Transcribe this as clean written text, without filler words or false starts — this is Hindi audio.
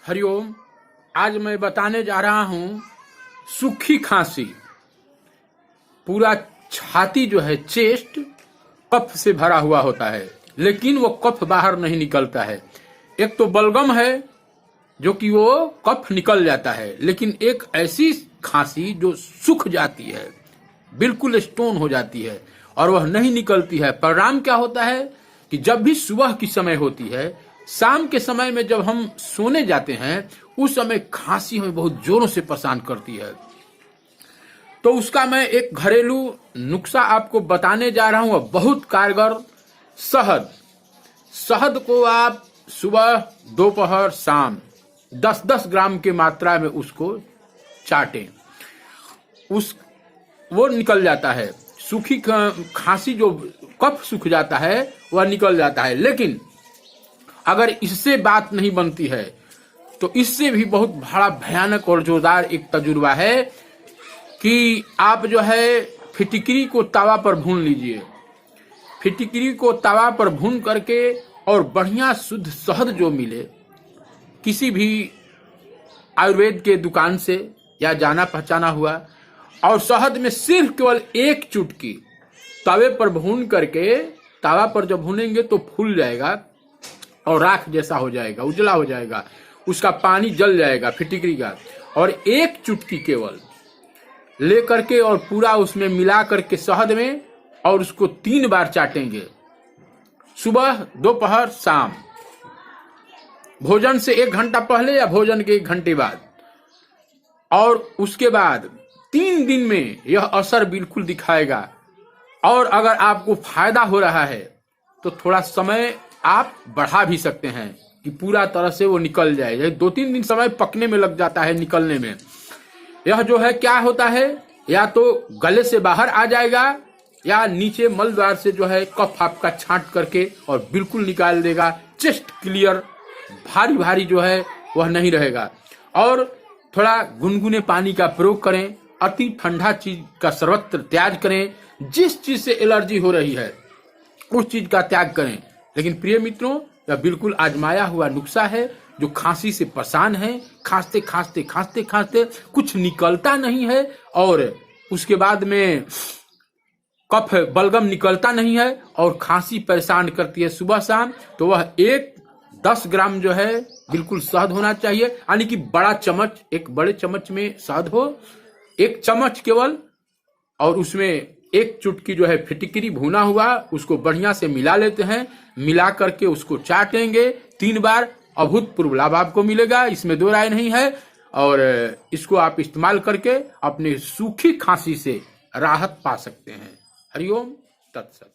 हरिओम। आज मैं बताने जा रहा हूं सूखी खांसी। पूरा छाती जो है, चेस्ट कफ से भरा हुआ होता है, लेकिन वो कफ बाहर नहीं निकलता है। एक तो बलगम है जो कि वो कफ निकल जाता है, लेकिन एक ऐसी खांसी जो सूख जाती है, बिल्कुल स्टोन हो जाती है और वह नहीं निकलती है। परिणाम क्या होता है कि जब भी सुबह की समय होती है, शाम के समय में जब हम सोने जाते हैं, उस समय खांसी हमें बहुत जोरों से परेशान करती है। तो उसका मैं एक घरेलू नुस्खा आपको बताने जा रहा हूं, बहुत कारगर। शहद को आप सुबह, दोपहर, शाम 10-10 ग्राम की मात्रा में उसको चाटें। वो निकल जाता है। सूखी खांसी जो कफ सूख जाता है वह निकल जाता है। लेकिन अगर इससे बात नहीं बनती है तो इससे भी बहुत बड़ा भयानक और जोरदार एक तजुर्बा है कि आप जो है फिटकरी को तवा पर भून लीजिए। फिटकरी को तवा पर भून करके और बढ़िया शुद्ध शहद जो मिले किसी भी आयुर्वेद के दुकान से या जाना पहचाना हुआ, और शहद में सिर्फ केवल एक चुटकी तवे पर भून करके, तवा पर जब भूनेंगे तो फूल जाएगा और राख जैसा हो जाएगा, उजला हो जाएगा, उसका पानी जल जाएगा फिटकरी का। और एक चुटकी केवल ले करके और पूरा उसमें मिला करके शहद में, और उसको 3 बार चाटेंगे, सुबह, दोपहर, शाम, भोजन से 1 घंटा पहले या भोजन के 1 घंटे बाद। और उसके बाद 3 दिन में यह असर बिल्कुल दिखाएगा। और अगर आपको फायदा हो रहा है तो थोड़ा समय आप बढ़ा भी सकते हैं कि पूरा तरह से वो निकल जाए। 2-3 दिन समय पकने में लग जाता है, निकलने में। यह जो है क्या होता है, या तो गले से बाहर आ जाएगा या नीचे मल द्वार से जो है कफ आपका छांट करके और बिल्कुल निकाल देगा। चेस्ट क्लियर, भारी भारी जो है वह नहीं रहेगा। और थोड़ा गुनगुने पानी का प्रयोग करें, अति ठंडा चीज का सर्वत्र त्याग करें। जिस चीज से एलर्जी हो रही है उस चीज का त्याग करें। लेकिन प्रिय मित्रों, यह बिल्कुल आजमाया हुआ नुस्खा है। जो खांसी से परेशान है, खांसते खांसते खांसते खांसते कुछ निकलता नहीं है, और उसके बाद में कफ बलगम निकलता नहीं है और खांसी परेशान करती है सुबह शाम, तो वह 10 ग्राम जो है बिल्कुल शहद होना चाहिए। यानी कि बड़ा चम्मच, एक बड़े चम्मच में शहद हो, 1 चम्मच केवल, और उसमें 1 चुटकी जो है फिटकरी भुना हुआ, उसको बढ़िया से मिला लेते हैं। मिला करके उसको चाटेंगे 3 बार, अभूतपूर्व लाभ आपको मिलेगा, इसमें 2 राय नहीं है। और इसको आप इस्तेमाल करके अपने सूखी खांसी से राहत पा सकते हैं। हरिओम तत्सत।